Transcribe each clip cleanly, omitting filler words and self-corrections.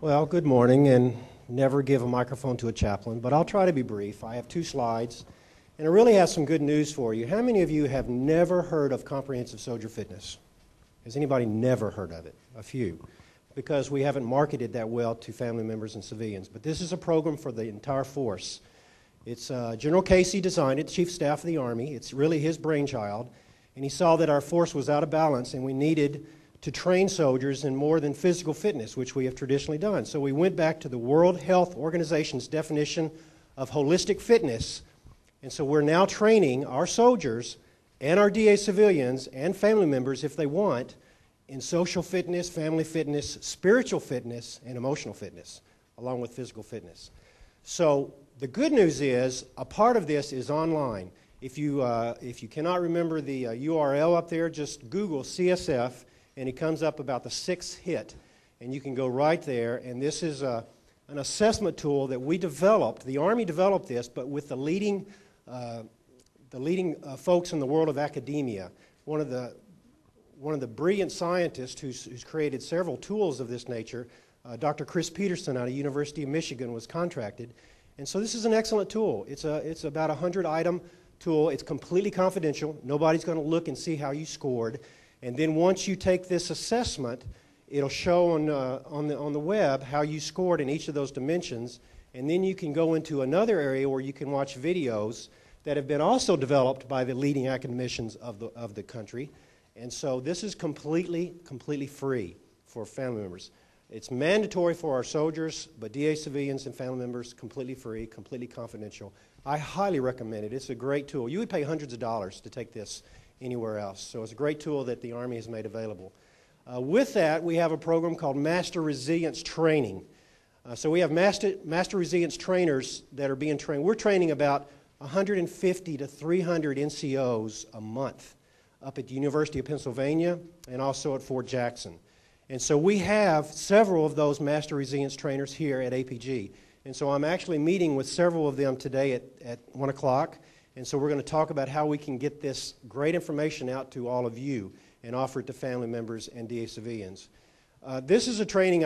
Well, good morning, and never give a microphone to a chaplain, but I'll try to be brief. I have 2 slides, and I really have some good news for you. How many of you have never heard of Comprehensive Soldier Fitness? Has anybody never heard of it? A few, because we haven't marketed that well to family members and civilians. But this is a program for the entire force. It's General Casey designed it, Chief of Staff of the Army. It's really his brainchild, and he saw that our force was out of balance, and we needed to train soldiers in more than physical fitness, which we have traditionally done. So we went back to the World Health Organization's definition of holistic fitness, and so we're now training our soldiers and our DA civilians and family members, if they want, in social fitness, family fitness, spiritual fitness, and emotional fitness, along with physical fitness. So the good news is a part of this is online. If you cannot remember the URL up there, just Google CSF, and it comes up about the 6th hit, and you can go right there. And this is an assessment tool that we developed. The Army developed this, but with the leading folks in the world of academia. One of the brilliant scientists who's created several tools of this nature, Dr. Chris Peterson out of University of Michigan, was contracted. And so this is an excellent tool. It's about a 100-item tool. It's completely confidential. Nobody's going to look and see how you scored. And then once you take this assessment, it'll show on the web how you scored in each of those dimensions. And then you can go into another area where you can watch videos that have been also developed by the leading academicians of the country. And so this is completely free for family members. It's mandatory for our soldiers, but DA civilians and family members, completely free, completely confidential. I highly recommend it. It's a great tool. You would pay hundreds of dollars to take this anywhere else. So it's a great tool that the Army has made available. With that, we have a program called Master Resilience Training. So we have Master Resilience trainers that are being trained. We're training about 150 to 300 NCOs a month up at the University of Pennsylvania and also at Fort Jackson. And so we have several of those Master Resilience trainers here at APG. And so I'm actually meeting with several of them today at 1 o'clock. And so we're going to talk about how we can get this great information out to all of you and offer it to family members and DA civilians. This is a training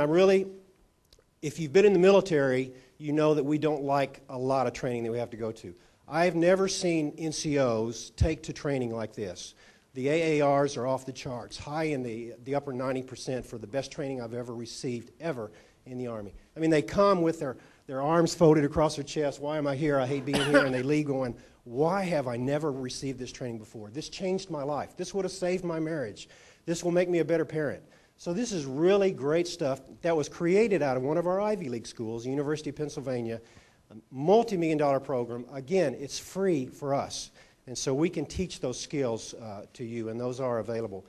if you've been in the military, you know that we don't like a lot of training that we have to go to. I've never seen NCOs take to training like this. The AARs are off the charts, high in the upper 90% for the best training I've ever received, ever in the Army. I mean, they come with their arms folded across their chest. Why am I here? I hate being here. And they leave going, why have I never received this training before? This changed my life. This would have saved my marriage. This will make me a better parent. So this is really great stuff that was created out of one of our Ivy League schools, University of Pennsylvania, a multi-million-dollar program. Again, it's free for us. And so we can teach those skills to you, and those are available.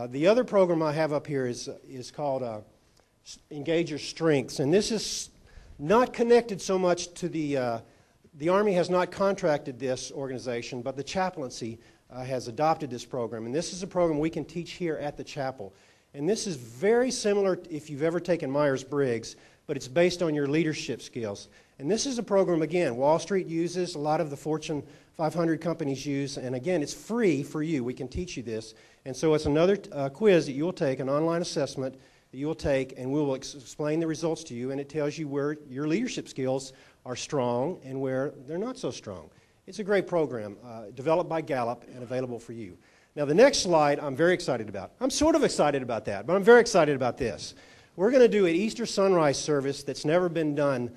The other program I have up here is called Engage Your Strengths. And this is not connected so much to the Army has not contracted this organization, but the chaplaincy has adopted this program. And this is a program we can teach here at the chapel. And this is very similar if you've ever taken Myers-Briggs, but it's based on your leadership skills. And this is a program, again, Wall Street uses, a lot of the Fortune 500 companies use, and again, it's free for you. We can teach you this. And so it's another quiz that you'll take, an online assessment that you'll take, and we will explain the results to you, and it tells you where your leadership skills are strong and where they're not so strong. It's a great program developed by Gallup and available for you. Now, the next slide I'm very excited about. I'm sort of excited about that, but I'm very excited about this. We're going to do an Easter sunrise service that's never been done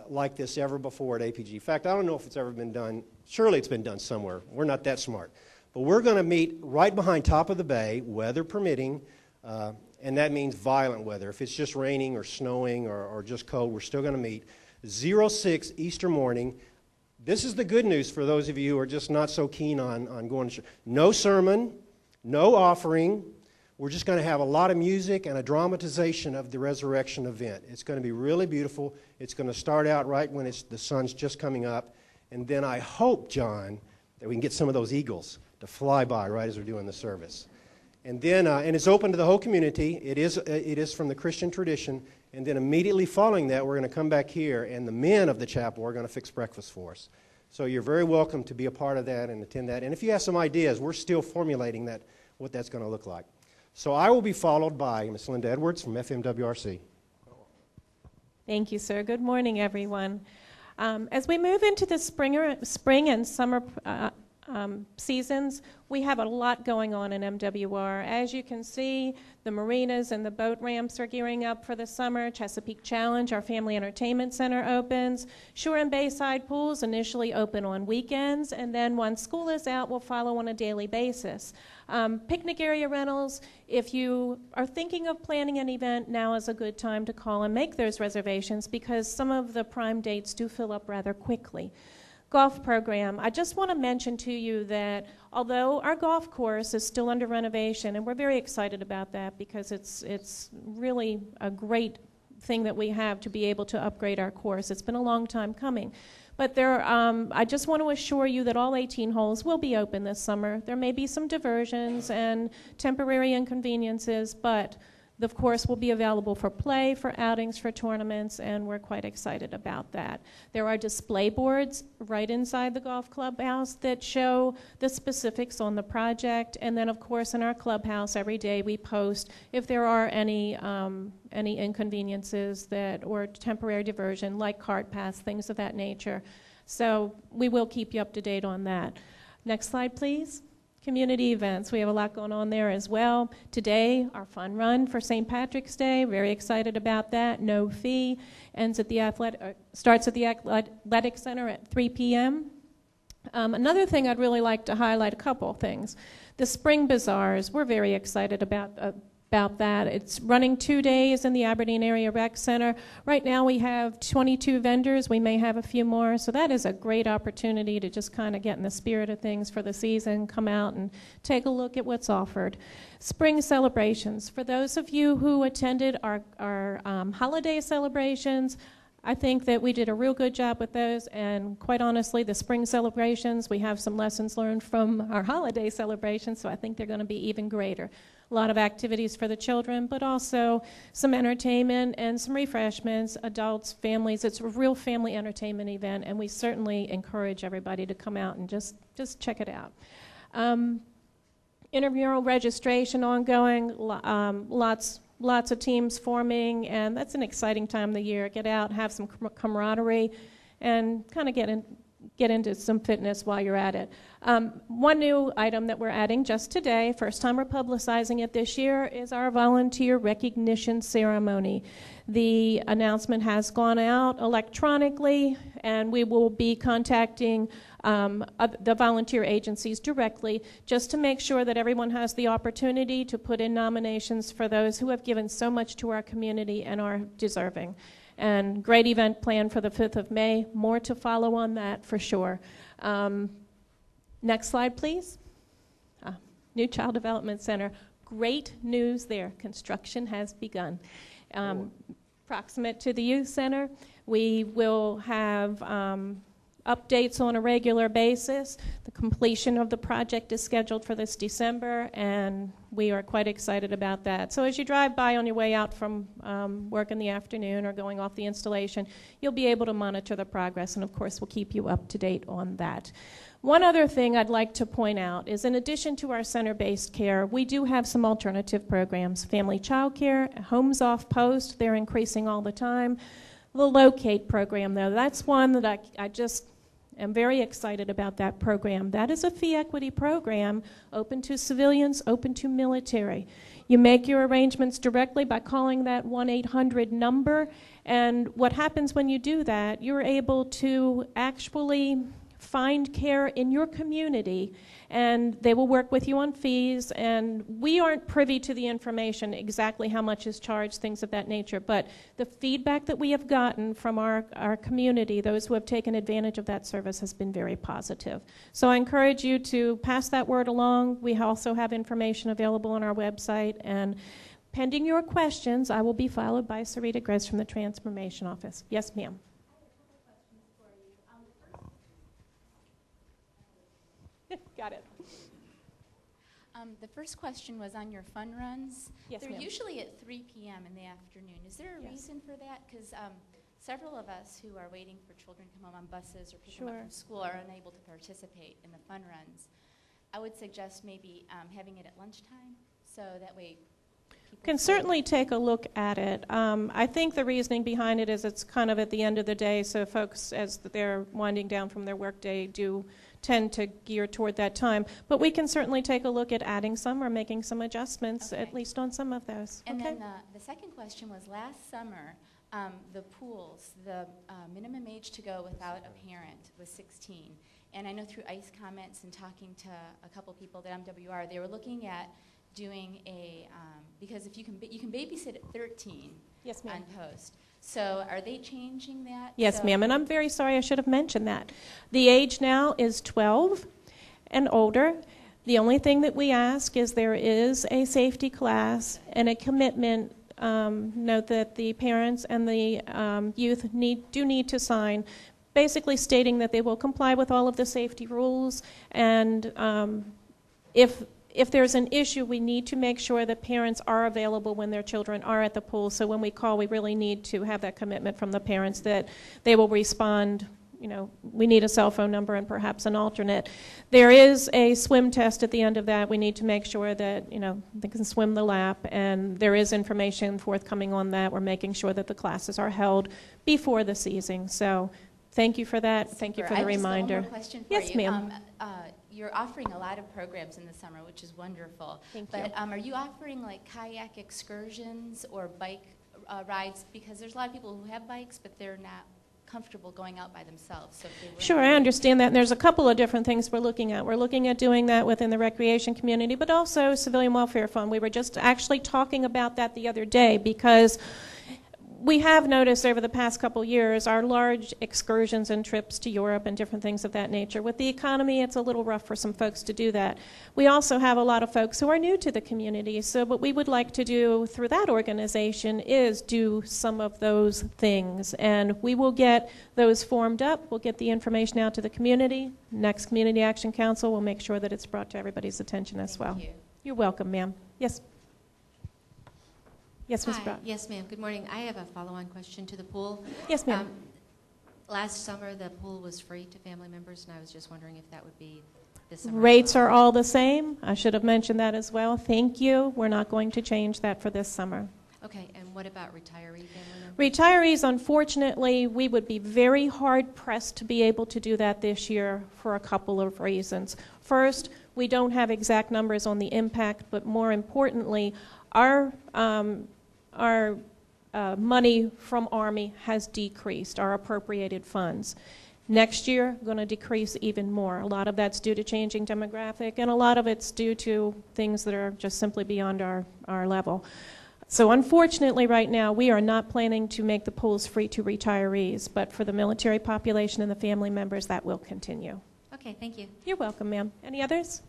like this ever before at APG. In fact, I don't know if it's ever been done. Surely it's been done somewhere. We're not that smart. But we're going to meet right behind top of the bay, weather permitting, and that means violent weather. If it's just raining or snowing or just cold, we're still going to meet. 06 Easter morning. This is the good news for those of you who are just not so keen on going to church. No sermon, no offering. We're just going to have a lot of music and a dramatization of the resurrection event. It's going to be really beautiful. It's going to start out right when the sun's just coming up. And then I hope, John, that we can get some of those eagles to fly by right as we're doing the service. And then, and it's open to the whole community. It is from the Christian tradition. And then immediately following that, we're going to come back here, and the men of the chapel are going to fix breakfast for us. So you're very welcome to be a part of that and attend that. And if you have some ideas, we're still formulating what that's going to look like. So I will be followed by Ms. Linda Edwards from FMWRC. Thank you, sir. Good morning, everyone. As we move into the spring and summer seasons, we have a lot going on in MWR. As you can see, the marinas and the boat ramps are gearing up for the summer. Chesapeake Challenge, our family entertainment center, opens. Shore and Bayside pools initially open on weekends, and then once school is out, will follow on a daily basis. Picnic area rentals, if you are thinking of planning an event, now is a good time to call and make those reservations because some of the prime dates do fill up rather quickly. Golf program. I just want to mention to you that although our golf course is still under renovation, and we're very excited about that because it's really a great thing that we have to be able to upgrade our course. It's been a long time coming. But I just want to assure you that all 18 holes will be open this summer. There may be some diversions and temporary inconveniences, but the course will be available for play, for outings, for tournaments, and we're quite excited about that. There are display boards right inside the golf clubhouse that show the specifics on the project, and then of course in our clubhouse every day we post if there are any inconveniences or temporary diversion like cart paths, things of that nature. So we will keep you up to date on that. Next slide, please. Community events. We have a lot going on there as well. Today, our fun run for St. Patrick's Day. Very excited about that. No fee. Starts at the Athletic Center at 3 p.m. Another thing I'd really like to highlight, a couple things. The spring bazaars. We're very excited about that. It's running 2 days in the Aberdeen Area Rec Center. Right now we have 22 vendors. We may have a few more. So that is a great opportunity to just kind of get in the spirit of things for the season, come out and take a look at what's offered. Spring celebrations. For those of you who attended our holiday celebrations, I think that we did a real good job with those, and quite honestly, the spring celebrations, we have some lessons learned from our holiday celebrations, so I think they're going to be even greater. A lot of activities for the children, but also some entertainment and some refreshments, adults, families. It's a real family entertainment event, and we certainly encourage everybody to come out and just check it out. Intramural registration ongoing, lots of teams forming, and that's an exciting time of the year. Get out, have some camaraderie, and kind of get into some fitness while you're at it. One new item that we're adding just today, first time we're publicizing it this year, is our volunteer recognition ceremony. The announcement has gone out electronically, and we will be contacting the volunteer agencies directly just to make sure that everyone has the opportunity to put in nominations for those who have given so much to our community and are deserving. And great event planned for the 5th of May. More to follow on that for sure. Next slide, please. New Child Development Center. Great news there. Construction has begun. Proximate to the youth center, we will have updates on a regular basis. The completion of the project is scheduled for this December, and we are quite excited about that. So as you drive by on your way out from work in the afternoon or going off the installation, you'll be able to monitor the progress, and of course we'll keep you up to date on that. One other thing I'd like to point out is in addition to our center-based care, we do have some alternative programs. Family child care, homes off post, they're increasing all the time. The Locate program, though, that's one that I just am very excited about that program. That is a fee equity program open to civilians, open to military. You make your arrangements directly by calling that 1-800 number, and what happens when you do that, you're able to actually find care in your community, and they will work with you on fees, and we aren't privy to the information exactly how much is charged, things of that nature, but the feedback that we have gotten from our community, those who have taken advantage of that service, has been very positive. So I encourage you to pass that word along. We also have information available on our website, and pending your questions, I will be followed by Sarita Grez from the Transformation Office. Yes, ma'am. Got it. The first question was on your fun runs. Yes, They're ma'am. usually at 3 p.m. in the afternoon. Is there a reason for that? Because several of us who are waiting for children to come home on buses or pick them up from school are unable to participate in the fun runs. I would suggest maybe having it at lunchtime, so that way Can certainly take a look at it. I think the reasoning behind it is it's kind of at the end of the day, so folks, as they're winding down from their workday, do tend to gear toward that time. But we can certainly take a look at adding some or making some adjustments, at least on some of those. And then the second question was, last summer, the pools, the minimum age to go without a parent was 16. And I know through ICE comments and talking to a couple people at MWR, they were looking at doing a, because if you can babysit at 13 Yes, ma'am. on post. So are they changing that? Yes, ma'am, and I'm very sorry, I should have mentioned that. The age now is 12 and older. The only thing that we ask is there is a safety class and a commitment note that the parents and the youth do need to sign, basically stating that they will comply with all of the safety rules, and if there's an issue, we need to make sure that parents are available when their children are at the pool. So when we call, we really need to have that commitment from the parents that they will respond. You know, we need a cell phone number and perhaps an alternate. There is a swim test at the end of that. We need to make sure that, you know, they can swim the lap, and there is information forthcoming on that. We're making sure that the classes are held before the season. So thank you for that. Super. Thank you for the reminder. I have just one more question for yes, you. ma'am. You're offering a lot of programs in the summer, which is wonderful. Thank you. But are you offering like kayak excursions or bike rides? Because there's a lot of people who have bikes, but they're not comfortable going out by themselves. So if they sure, I understand that. And there's a couple of different things we're looking at. We're looking at doing that within the recreation community, but also Civilian Welfare Fund. We were just actually talking about that the other day, because we have noticed over the past couple years our large excursions and trips to Europe and different things of that nature. With the economy, it's a little rough for some folks to do that. We also have a lot of folks who are new to the community, so what we would like to do through that organization is do some of those things. And we will get those formed up. We'll get the information out to the community. Next Community Action Council will make sure that it's brought to everybody's attention as well. Thank you. You're welcome, ma'am. Yes. Yes, Ms. Hi. Brown. Yes, ma'am. Good morning. I have a follow-on question to the pool. Yes, ma'am. Last summer, the pool was free to family members, and I was just wondering if that would be this summer. Rates are all the same. I should have mentioned that as well. Thank you. We're not going to change that for this summer. Okay, and what about retiree family members? Retirees, unfortunately, we would be very hard-pressed to be able to do that this year for a couple of reasons. First, we don't have exact numbers on the impact, but more importantly, our money from Army has decreased, our appropriated funds. Next year, going to decrease even more. A lot of that's due to changing demographic, and a lot of it's due to things that are just simply beyond our level. So unfortunately, right now, we are not planning to make the pools free to retirees, but for the military population and the family members, that will continue. Okay, thank you. You're welcome, ma'am. Any others?